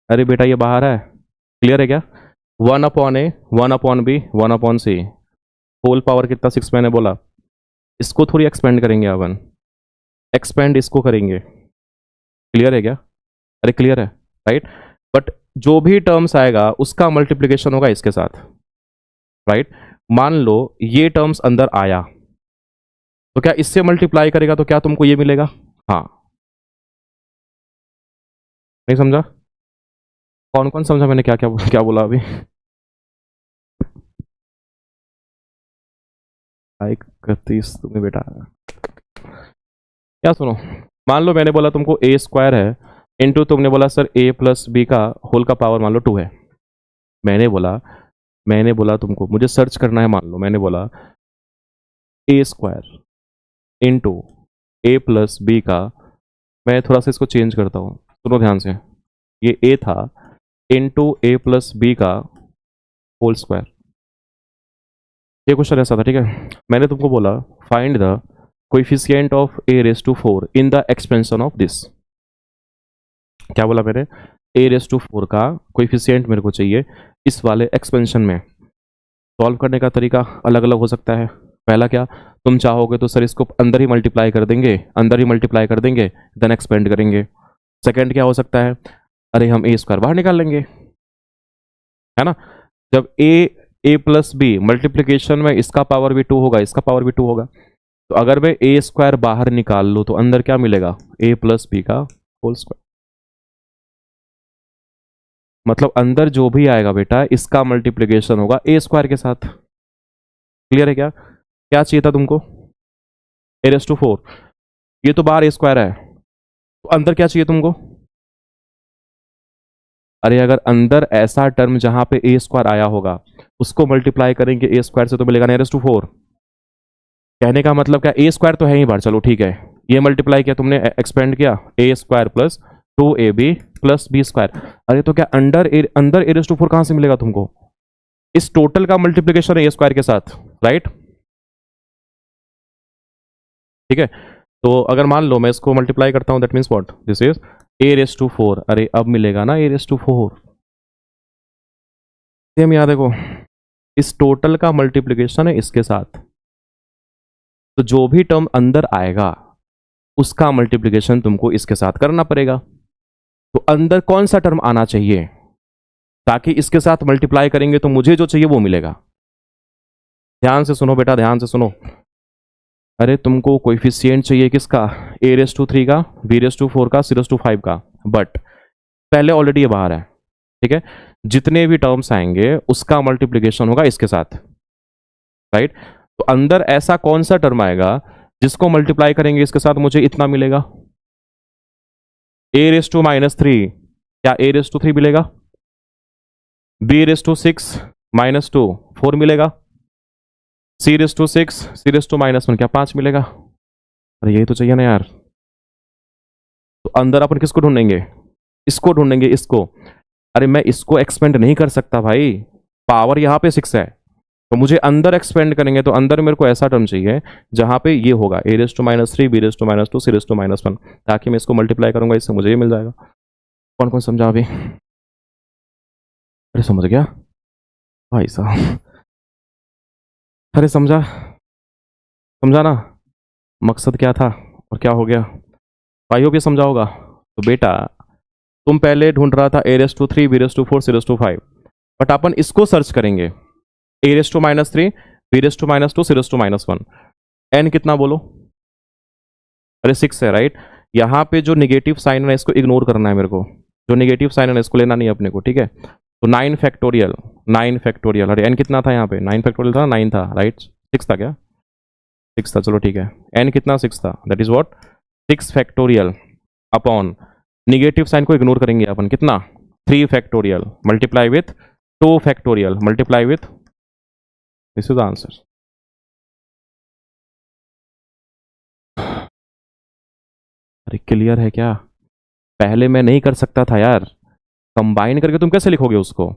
अरे बेटा ये बाहर है, क्लियर है क्या? 1 अपॉन ए, 1 upon B, 1 upon c, whole power कितना 6 मैंने बोला। इसको थोड़ी एक्सपेंड करेंगे अपन, एक्सपेंड इसको करेंगे। क्लियर है क्या? अरे क्लियर है, राइट। बट जो भी टर्म्स आएगा उसका मल्टीप्लिकेशन होगा इसके साथ, राइट। मान लो ये टर्म्स अंदर आया, तो क्या इससे मल्टीप्लाई करेगा तो क्या तुमको ये मिलेगा? हाँ, नहीं समझा? कौन कौन समझा मैंने क्या क्या क्या बोला अभी? 31 तुम्हें बेटा, क्या सुनो, मान लो मैंने बोला तुमको ए स्क्वायर है, इंटू तुमने बोला सर ए प्लस बी का होल का पावर मान लो 2 है। मैंने बोला तुमको मुझे सर्च करना है, मान लो मैंने बोला ए square into A plus B का, मैं थोड़ा सा इसको चेंज करता हूँ, सुनो ध्यान से, ये ए था इंटू ए प्लस बी का होल स्क्वायर। ये क्वेश्चन ऐसा था, ठीक है। मैंने तुमको बोला find the coefficient of A raise to 4 in the expansion of this. क्या बोला मैंने, ए रेस टू 4 का कोएफिशिएंट मेरे को चाहिए इस वाले एक्सपेंशन में। सॉल्व करने का तरीका अलग अलग हो सकता है। पहला क्या, तुम चाहोगे तो सर इसको अंदर ही मल्टीप्लाई कर देंगे, अंदर ही मल्टीप्लाई कर देंगे, देन एक्सपेंड करेंगे। सेकंड क्या हो सकता है, अरे हम ए स्क्वायर बाहर निकाल लेंगे, है ना। जब ए प्लस बी मल्टीप्लीकेशन में इसका पावर भी 2 होगा, इसका पावर भी 2 होगा, तो अगर मैं ए स्क्वायर बाहर निकाल लूँ तो अंदर क्या मिलेगा, ए प्लस बी का होल स्क्वायर। मतलब अंदर जो भी आएगा बेटा इसका मल्टीप्लिकेशन होगा ए स्क्वायर के साथ। क्लियर है क्या? क्या चाहिए था तुमको, ए रेस टू 4, ये तो बाहर ए स्क्वायर है, तो अंदर क्या चाहिए तुमको? अरे अगर अंदर ऐसा टर्म जहां पे ए स्क्वायर आया होगा उसको मल्टीप्लाई करेंगे ए स्क्वायर से तो मिलेगा ना ए रेस टू 4। कहने का मतलब क्या, ए स्क्वायर तो है ही बाहर, चलो ठीक है, ये मल्टीप्लाई किया तुमने, एक्सपेंड किया, a square plus 2ab plus B square. अरे तो क्या अंदर ए रेस टू 4 कहां से मिलेगा तुमको? इस टोटल का मल्टीप्लिकेशन है ए स्क्वायर के साथ, राइट। ठीक है, तो अगर मान लो मैं इसको मल्टीप्लाई करता हूं, that means what, this is A raise to 4। अरे अब मिलेगा ना ए रेस टू 4। सेम याद देखो, इस टोटल का मल्टीप्लिकेशन है इसके साथ, तो जो भी टर्म अंदर आएगा उसका मल्टीप्लिकेशन तुमको इसके साथ करना पड़ेगा। तो अंदर कौन सा टर्म आना चाहिए ताकि इसके साथ मल्टीप्लाई करेंगे तो मुझे जो चाहिए वो मिलेगा। ध्यान से सुनो बेटा, ध्यान से सुनो। अरे तुमको कोएफिशिएंट चाहिए किसका, a⁻³ का, b⁻⁴ का, c⁻⁵ का, बट पहले ऑलरेडी ये बाहर है, ठीक है। जितने भी टर्म्स आएंगे उसका मल्टीप्लीकेशन होगा इसके साथ, राइट। तो अंदर ऐसा कौन सा टर्म आएगा जिसको मल्टीप्लाई करेंगे इसके साथ मुझे इतना मिलेगा, a⁻³ क्या a⁻³ मिलेगा, b⁻⁶ -2 4 मिलेगा, c⁻⁶ c⁻⁻1 क्या 5 मिलेगा। अरे यही तो चाहिए ना यार। तो अंदर अपन किसको ढूंढेंगे, इसको ढूंढेंगे, इसको। अरे मैं इसको एक्सपेंड नहीं कर सकता भाई, पावर यहाँ पे 6 है, तो मुझे अंदर एक्सपेंड करेंगे तो अंदर मेरे को ऐसा टर्म चाहिए जहां पे ये होगा a⁻³ b⁻², c⁻⁻1, ताकि मैं इसको मल्टीप्लाई करूंगा, इससे मुझे ये मिल जाएगा। कौन कौन समझा अभी, अरे समझ गया भाई साहब, अरे समझा, समझा ना मकसद क्या था और क्या हो गया, आई होप ये समझा होगा। तो बेटा तुम पहले ढूंढ रहा था a⁻³ b⁻⁴ c⁻⁵, बट अपन इसको सर्च करेंगे a⁻³ b⁻⁻2 c⁻⁻1, n कितना बोलो, अरे 6 है, राइट। यहाँ पे जो निगेटिव साइन है इसको इग्नोर करना है मेरे को, जो निगेटिव साइन है इसको लेना नहीं है अपने को, ठीक है। तो 9 फैक्टोरियल, 9 फैक्टोरियल, अरे n कितना था यहाँ पे, 9 फैक्टोरियल था, 9 था, राइट। 6 था क्या, 6 था, चलो ठीक है। n कितना 6 था, that is what 6 factorial upon negative sign को इग्नोर करेंगे अपन, कितना 3 factorial multiply with 2 factorial multiply with, this is the answer. अरे क्लियर है क्या, पहले मैं नहीं कर सकता था यार, कंबाइन करके तुम कैसे लिखोगे उसको,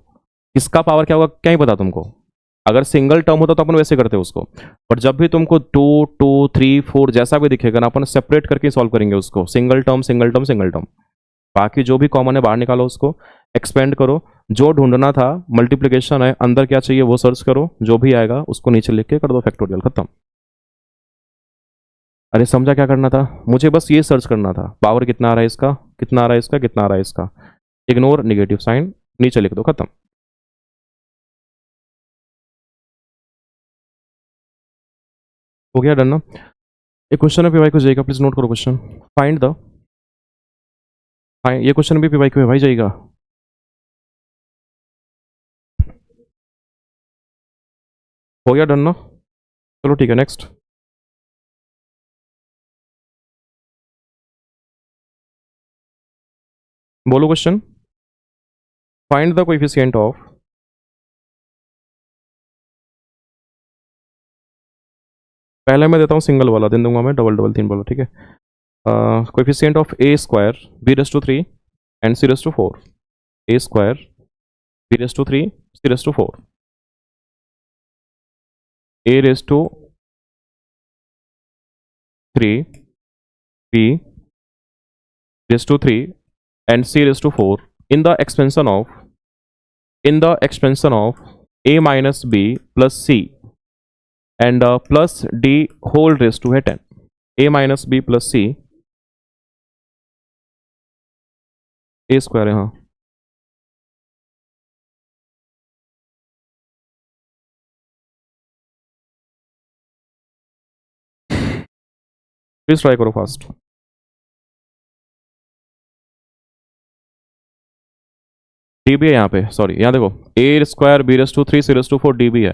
किसका पावर क्या होगा क्या ही पता तुमको। अगर सिंगल टर्म होता तो अपन वैसे करते उसको, पर जब भी तुमको 2 2 3 4 जैसा भी दिखेगा ना, अपन सेपरेट करके सॉल्व करेंगे उसको, single term single term single term, बाकी जो भी कॉमन है बाहर निकालो, उसको एक्सपेंड करो, जो ढूंढना था मल्टीप्लिकेशन है, अंदर क्या चाहिए वो सर्च करो, जो भी आएगा उसको नीचे लिख के कर दो फैक्टोरियल, खत्म। अरे समझा क्या करना था, मुझे बस ये सर्च करना था पावर कितना आ रहा है इसका, कितना आ रहा है इसका, कितना आ रहा है इसका, इग्नोर निगेटिव साइन, नीचे लिख दो, खत्म। हो गया डन ना। एक क्वेश्चन है पीवाई को जाएगा, प्लीज नोट करो क्वेश्चन, फाइंड द, ये क्वेश्चन भी पीवाई को भाई जाएगा। हो गया डन ना, चलो ठीक है नेक्स्ट। बोलो question, find the coefficient of, पहले मैं देता हूँ सिंगल वाला, दिन दूंगा मैं डबल डबल 3 बोलो, ठीक है। Coefficient of a² b⁻³ and c⁻⁴, a² b⁻³ c⁻⁴, a⁻³ b⁻³ and c⁻⁴ in the expansion of a minus b plus c and plus d whole raised to 10, a minus b plus c, a square है हाँ, प्लीज ट्राई करो फास्ट। डी बी है यहाँ पे, सॉरी यहाँ देखो a² b⁻³ c⁻⁴ D B है,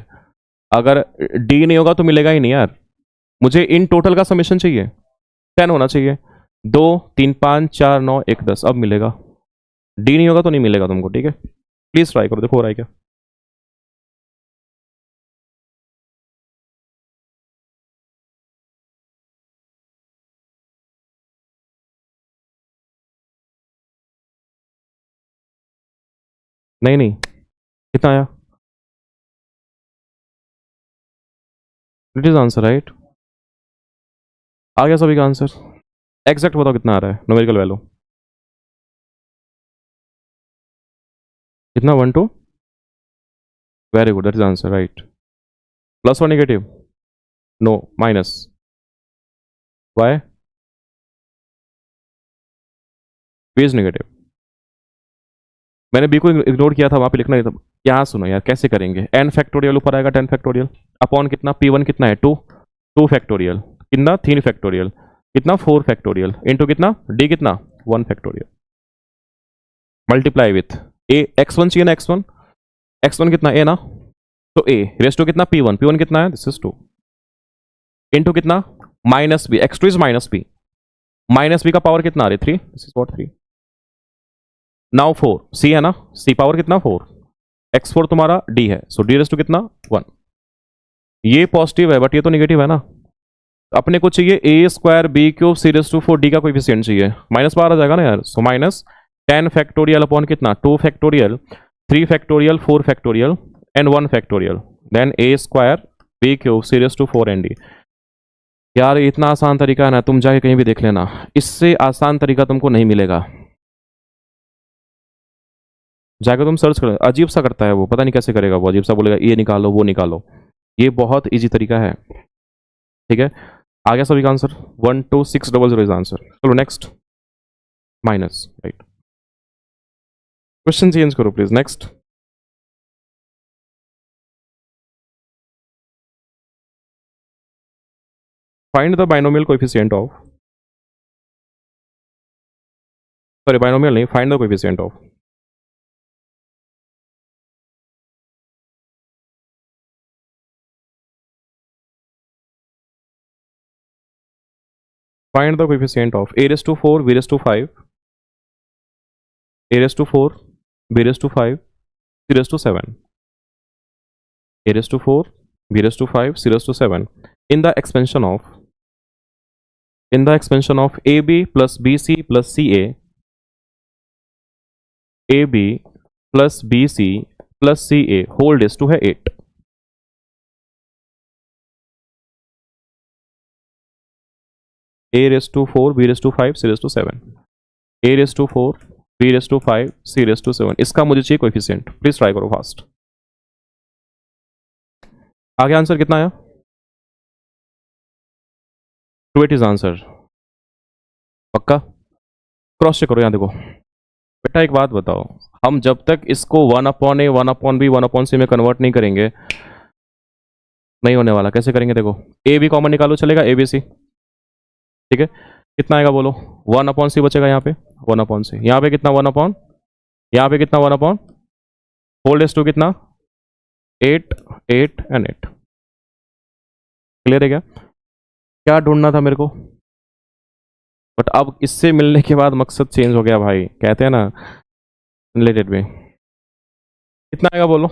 अगर डी नहीं होगा तो मिलेगा ही नहीं यार, मुझे इन टोटल का समेशन चाहिए, 10 होना चाहिए, 2 3 5 4 9 1 10, अब मिलेगा, डी नहीं होगा तो नहीं मिलेगा तुमको, ठीक है। प्लीज ट्राई करो, देखो हो रहा है क्या। नहीं नहीं, कितना आया, इट इज आंसर राइट, आ गया सभी का आंसर। एग्जैक्ट बताओ कितना आ रहा है न्यूमेरिकल वैल्यू, कितना 1 2, very good, that is answer right. Plus और negative, no minus, why, b is negative, मैंने बी को इग्नोर किया था, वहां पे लिखना ही था। यहाँ सुनो यार, कैसे करेंगे? एन फैक्टोरियल ऊपर आएगा 10 फैक्टोरियल अपॉन कितना, P1 कितना है 2, 2 फैक्टोरियल कितना 3 फैक्टोरियल कितना 4 फैक्टोरियल इंटू कितना डी कितना 1 factorial multiply with A x1 चाहिए ना, x1 x1 कितना ए ना, तो ए रेस टू कितना P1, P1 कितना है, दिस इज 2 इंटू कितना माइनस बी, x2 इज माइनस बी का पावर कितना आ रही 3, this is what 3, now 4 C है ना, सी पावर कितना 4, x4 तुम्हारा डी है, सो डी रेस टू कितना 1। ये पॉजिटिव है बट ये तो निगेटिव है ना, अपने को चाहिए a square B cube C raise to 4 d का कोएफिशिएंट चाहिए, माइनस बाहर आ जाएगा ना यार, सो माइनस 10 फैक्टोरियल अपॉन कितना 2 factorial 3 factorial 4 factorial and 1 factorial then A square B cube C raise to 4 N D. यार इतना आसान तरीका है ना, तुम जाके कहीं भी देख लेना, इससे आसान तरीका तुमको नहीं मिलेगा। जाकर तुम सर्च करो, अजीब सा करता है वो, पता नहीं कैसे करेगा वो, अजीब सा बोलेगा ये निकालो वो निकालो। ये बहुत इजी तरीका है, ठीक है। आ गया सभी का आंसर, 12600 इज आंसर। चलो next, minus right, question change करो please, next. Find the binomial coefficient of, sorry binomial नहीं, find the coefficient of find the coefficient of a raised to 4 b raised to 5 a raised to 4 b raised to 5 c raised to 7 a raised to 4 b raised to 5 c raised to 7 in the expansion of ab plus bc plus ca ab plus bc plus ca whole raised to है 8। a raised to 4 b raised to 5 c raised to 7 a raised to 4 b raised to 5 c raised to 7, इसका मुझे चाहिए कोएफिशिएंट, प्लीज ट्राई करो फास्ट। आगे आंसर कितना आया, 2 इज आंसर, पक्का क्रॉस चेक करो। यहाँ देखो बेटा, एक बात बताओ, हम जब तक इसको 1/a 1/b 1/c में कन्वर्ट नहीं करेंगे नहीं होने वाला। कैसे करेंगे देखो, ए बी कॉमन निकालो, चलेगा ए बी सी, ठीक है। कितना आएगा बोलो, 1/c बचेगा यहाँ पे 1/c, यहाँ पे कितना 1/, यहाँ पे कितना 1/, होल रेज़ टू कितना 8 8 एंड 8। क्लियर है क्या, क्या ढूंढना था मेरे को, बट अब इससे मिलने के बाद मकसद चेंज हो गया भाई, कहते हैं ना रिलेटेड में। कितना आएगा बोलो,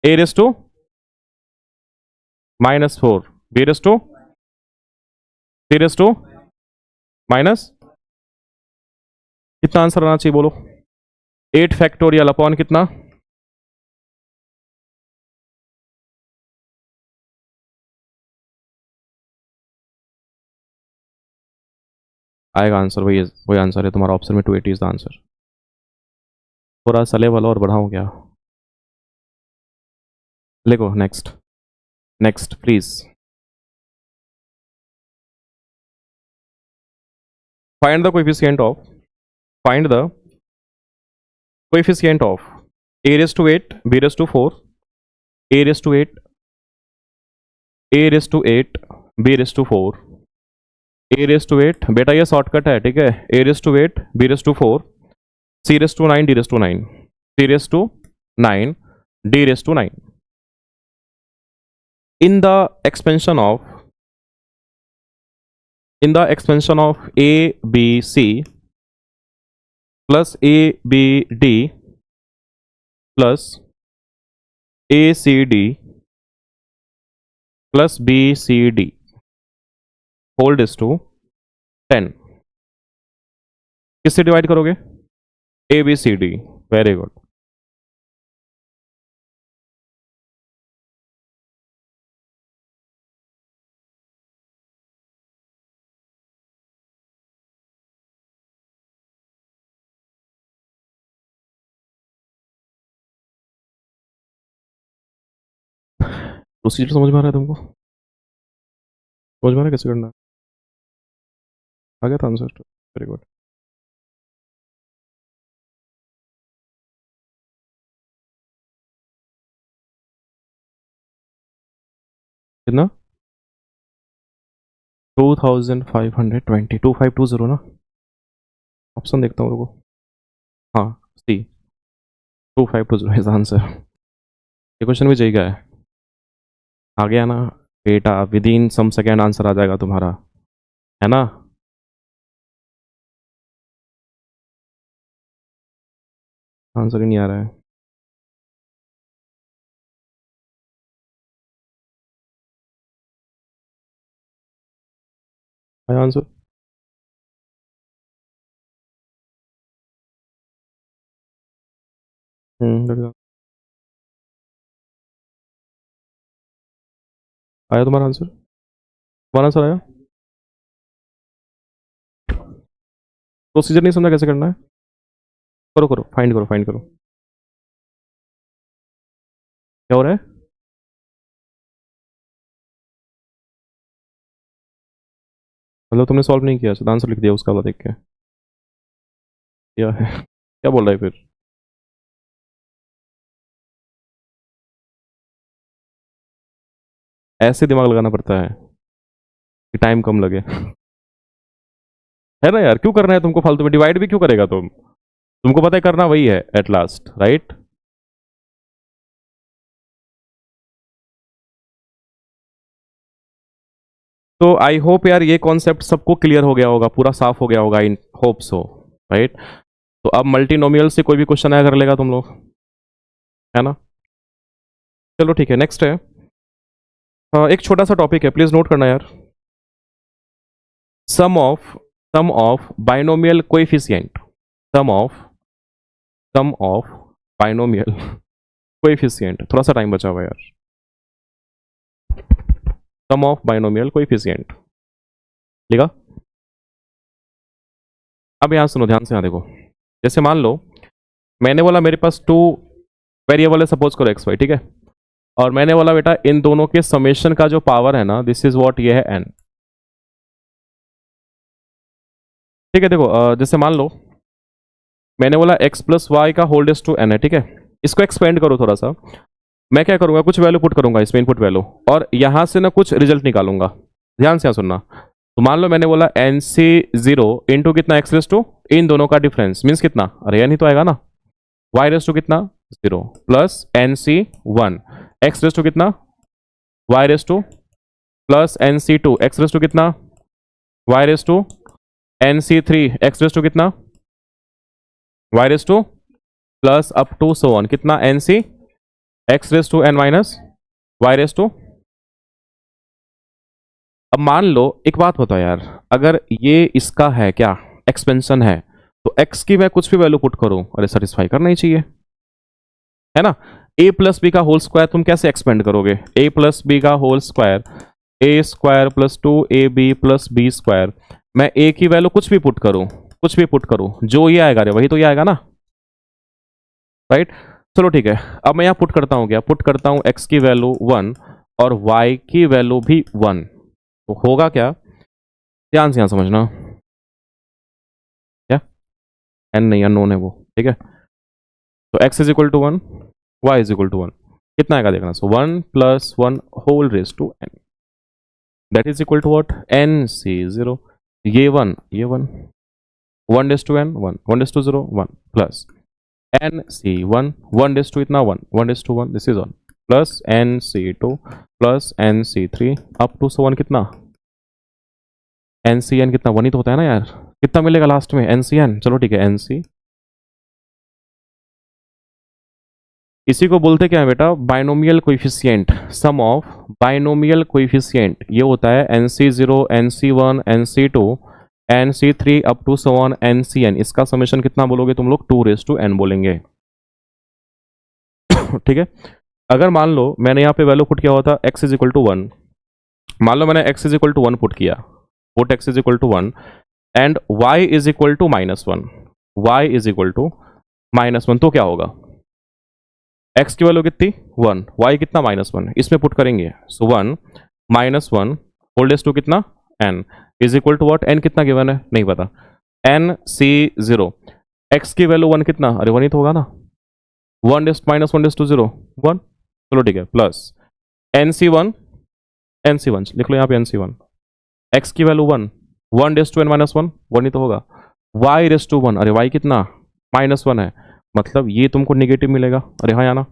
a raise to -4 b raise to c raise to minus, कितना आंसर आना चाहिए बोलो, 8 फैक्टोरियल अपॉन कितना, आएगा आंसर वही, वही आंसर है तुम्हारा ऑप्शन में, 280 इज द आंसर। थोड़ा सा लेवल और बढ़ाऊं क्या, लिखो next, next please. Find the coefficient of, find the coefficient of a raised to 8 b raised to 4 a raised to 8 a raised to 8 b raised to 4 a raised to 8, बेटा ये शॉर्टकट है, ठीक है। a raised to 8 b raised to 4 c raised to 9 d raised to 9 c raised to 9 d raised to 9 in the expansion of a b c plus a b d plus a c d plus b c d hold is to 10, किससे डिवाइड करोगे, A B C D, very good. Procedure समझ में आ रहा है तुमको, समझ में आ रहा है कैसे करना, आ गया था आंसर, वेरी गुड। कितना 2520 2520 ना। ऑप्शन देखता हूँ रुको। हाँ सी 2520 इज आंसर। ये क्वेश्चन भी सही का है। आ गया ना बेटा, within some second answer आ जाएगा तुम्हारा, है ना। आंसर ही नहीं आ रहा है। आया आंसर? हम्म, आया तुम्हारा आंसर? तुम्हारा आंसर आया? प्रोसीजर नहीं समझा कैसे करना है? करो करो, फाइंड करो, फाइंड करो। क्या हो रहा है? मतलब तुमने सॉल्व नहीं किया, आंसर लिख दिया उसका वाला देख के? क्या है? क्या बोल रहा है फिर? ऐसे दिमाग लगाना पड़ता है कि टाइम कम लगे, है ना यार। क्यों करना है तुमको फालतू में? डिवाइड भी क्यों करेगा तुमको पता है करना वही है एट लास्ट, राइट? तो आई होप यार ये कॉन्सेप्ट सबको क्लियर हो गया होगा, पूरा साफ हो गया होगा, इन होप सो, राइट। तो अब मल्टीनोमियल से कोई भी क्वेश्चन आया कर लेगा तुम लोग, है ना। चलो ठीक है, नेक्स्ट है। एक छोटा सा टॉपिक है, प्लीज नोट करना यार। Sum of sum of binomial coefficient, sum of sum of binomial coefficient, थोड़ा सा टाइम बचा हुआ है यार। सम ऑफ बाइनोमियल कोएफिशिएंट लिखा। अब यहां सुनो ध्यान से, यहां देखो। जैसे मान लो मैंने बोला मेरे पास टू वेरिएबल है, सपोज करो एक्स वाई, ठीक है। और मैंने बोला बेटा इन दोनों के समेशन का जो पावर है ना, दिस इज व्हाट, ये है एन। ठीक है, देखो जैसे मान लो मैंने बोला एक्स प्लस वाई का होल रेज़ टू एन है, ठीक है। इसको एक्सपेंड करो थोड़ा सा। मैं क्या करूंगा, कुछ वैल्यू पुट करूंगा इसमें, इनपुट वैल्यू, और यहां से ना कुछ रिजल्ट निकालूंगा। ध्यान से यहाँ सुनना। तो मान लो मैंने बोला एन सी जीरो इंटू कितना एक्स रेज़ टू, इन दोनों का डिफरेंस मीन्स कितना, अरे एन ही तो आएगा ना। वाई रेज़ टू कितना zero plus n c one, x raise to कितना y raise to, plus n c two x raise to कितना y raise to, n c three x raise to कितना y raise to, plus up to so on कितना n c x raise to n minus y raise to. अब मान लो एक बात बताओ यार, अगर ये इसका है क्या, एक्सपेंशन है, तो x की मैं कुछ भी वैल्यू पुट करूं, अरे सेटिस्फाई करना ही चाहिए, है ना। a प्लस बी का होल स्क्वायर तुम कैसे एक्सपेंड करोगे, a प्लस बी का whole square, A square plus two A B plus B square. मैं a की वैल्यू कुछ भी पुट करूं, कुछ भी पुट करूं, जो ये आएगा रे वही तो ये आएगा ना, राइट। चलो ठीक है, अब मैं यहाँ पुट करता हूँ, क्या पुट करता हूँ, x की वैल्यू 1 और y की वैल्यू भी 1, तो होगा क्या, ध्यान से यहाँ समझना। क्या n नहीं, अननोन है वो, ठीक है। तो x is equal to 1, y is equal to 1, कितना आएगा देखना। So 1 plus 1 whole raise to n, that is equal to what, n c 0, ये 1 ये 1, 1 raise to n 1, 1 raise to 0 1, plus n c 1, 1 raise to इतना 1, 1 raise to 1, this is 1, plus n c 2 plus n c 3 up to सो 1 कितना n c n, कितना 1 ही तो होता है ना यार, कितना मिलेगा लास्ट में n c n। चलो ठीक है, n c, इसी को बोलते क्या है बेटा, binomial coefficient. Sum of binomial coefficient ये होता है nc0 nc1 nc2 nc3 up to so on ncn। इसका समेशन कितना बोलोगे तुम लोग, 2 रेज टू n बोलेंगे, ठीक है। अगर मान लो मैंने यहाँ पे वैल्यू पुट किया हुआ था x इज इक्वल टू 1, मान लो मैंने x is equal to 1 put किया, put x is equal to 1 and y is equal to -1, y is equal to -1, तो क्या होगा, x की वैल्यू कितनी 1, y कितना -1, इसमें पुट करेंगे। सो 1 -1 होल रेज़ टू कितना n is equal to what, n कितना गिवन है नहीं पता, n c 0, x की वैल्यू 1 कितना, अरे 1 ही तो होगा ना, 1 -1 रेज़ टू 0 1, चलो ठीक है, प्लस n c 1 NC1 लिख लो यहाँ पे NC1, x की value 1, 1 raise to n minus 1, 1 ही तो होगा, y रेस टू 1, अरे y कितना -1 है, मतलब ये तुमको निगेटिव मिलेगा, अरे हाँ या ना,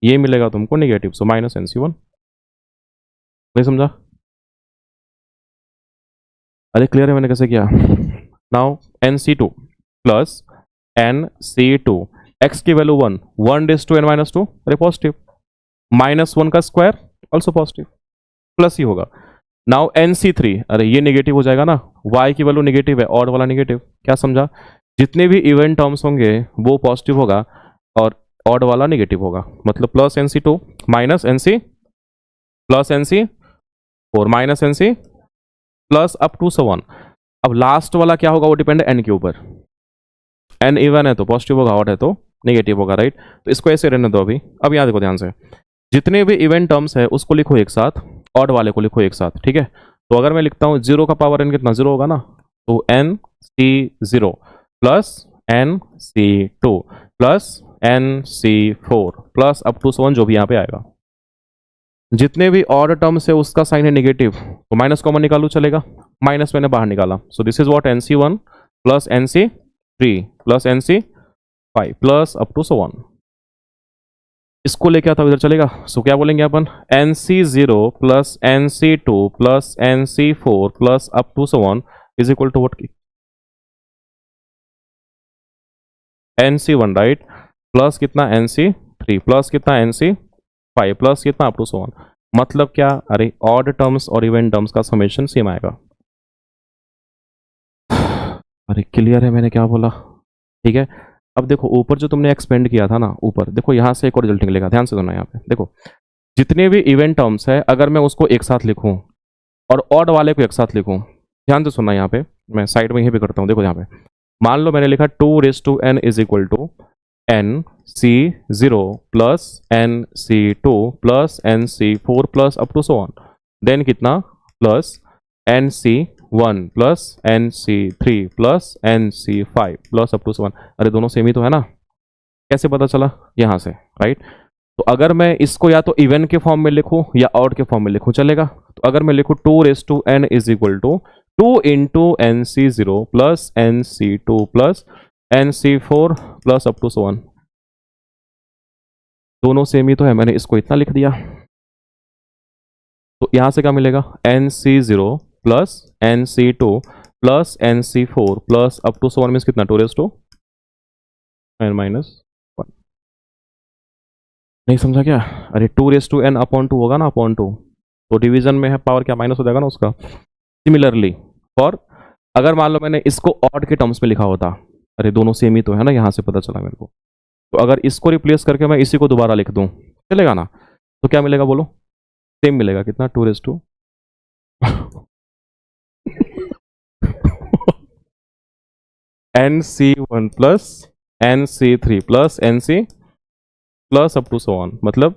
ये मिलेगा तुमको निगेटिव, सो -NC1। नहीं समझा? अरे क्लियर है मैंने कैसे किया? Now NC2 plus NC2, x की value 1, 1 raise to n minus 2, अरे पॉजिटिव, -1 का स्क्वायर ऑल्सो पॉजिटिव, प्लस ही होगा। नाउ NC3, अरे ये नेगेटिव हो जाएगा ना, y की वैल्यू नेगेटिव है, ऑड वाला नेगेटिव, क्या समझा? जितने भी इवन टर्म्स होंगे वो पॉजिटिव होगा और ऑड वाला नेगेटिव होगा, मतलब plus NC2 minus NC plus NC4 minus NC plus up to 1। अब लास्ट वाला क्या होगा, वो डिपेंड है n के ऊपर, n इवन है तो पॉजिटिव होगा, ऑड है तो नेगेटिव होगा, राइट? तो इसको ऐसे रहने दो अभी। अब यहाँ देखो ध्यान से, जितने भी इवन टर्म्स है उसको लिखो एक साथ, ऑड वाले को लिखो एक साथ, ठीक है? तो अगर मैं लिखता हूँ 0 का पावर n कितना, 0 होगा ना, तो NC0 plus NC2 plus NC4 plus up to 1 जो भी यहाँ पे आएगा। जितने भी ऑड टर्म्स है उसका साइन है नेगेटिव, तो माइनस कॉमन निकालू, चलेगा, माइनस मैंने बाहर निकाला, so this is what NC1 plus NC3 plus NC5 plus up to 1। इसको लेके आता इधर चलेगा, सो क्या बोलेंगे अपन, NC0 plus NC2 plus NC4 plus up to 1 is equal to what की NC1, राइट? प्लस कितना NC3 प्लस कितना NC5 प्लस कितना अप टू 1। मतलब क्या, अरे ऑड टर्म्स और इवन टर्म्स का समेशन सेम आएगा। अरे क्लियर है मैंने क्या बोला? ठीक है, अब देखो ऊपर जो तुमने एक्सपेंड किया था ना, ऊपर देखो यहाँ से एक और रिजल्ट निकलेगा, ध्यान से सुनना। यहाँ पे देखो जितने भी इवेंट टर्म्स है अगर मैं उसको एक साथ लिखूं और ऑड वाले को एक साथ लिखूं, ध्यान से सुनना, यहाँ पे मैं साइड में यहीं पे करता हूँ। देखो यहाँ पे मान लो मैंने लिखा 2 raise to n is equal to NC0 plus NC2 plus NC4 plus up to 1, then कितना plus NC1 plus NC3 plus NC5 plus up to 1। अरे दोनों सेम ही तो है ना, कैसे पता चला? यहाँ से, राइट? तो अगर मैं इसको या तो इवन के फॉर्म में लिखूं या ऑड के फॉर्म में लिखूं, चलेगा? तो अगर मैं लिखूं 2 raise to n is equal to 2 into NC0 plus NC2 plus NC4 plus up to 1, दोनों सेम ही तो है, मैंने इसको इतना लिख दिया। तो यहां से क्या मिलेगा, NC0 plus NC2 plus NC4 plus up to 1 means कितना, 2 रेस टू n माइनस 1। नहीं समझा क्या? अरे 2 रेस टू n अपॉन 2 होगा ना, अपॉन 2, तो डिवीजन में है पावर क्या, माइनस हो जाएगा ना उसका। सिमिलरली फॉर, अगर मान लो मैंने इसको ऑड के टर्म्स में लिखा होता, अरे दोनों सेम ही तो है ना, यहाँ से पता चला मेरे को। तो अगर इसको रिप्लेस करके मैं इसी को दोबारा लिख दूं, चलेगा ना? तो क्या मिलेगा बोलो, सेम मिलेगा, कितना, 2 raise to NC1 plus NC3 plus NC plus up to 1। मतलब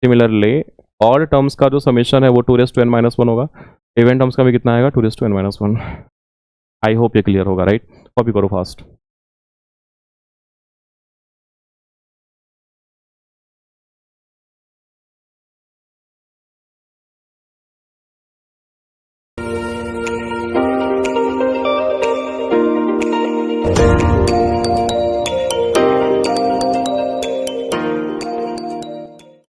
सिमिलरली ऑड टर्म्स का जो समेशन है वो 2 रेस टू n माइनस 1 होगा, इवेंट टर्म्स का भी कितना आएगा, 2 raise to n minus 1। I hope ये क्लियर होगा, राइट? कॉपी करो फास्ट।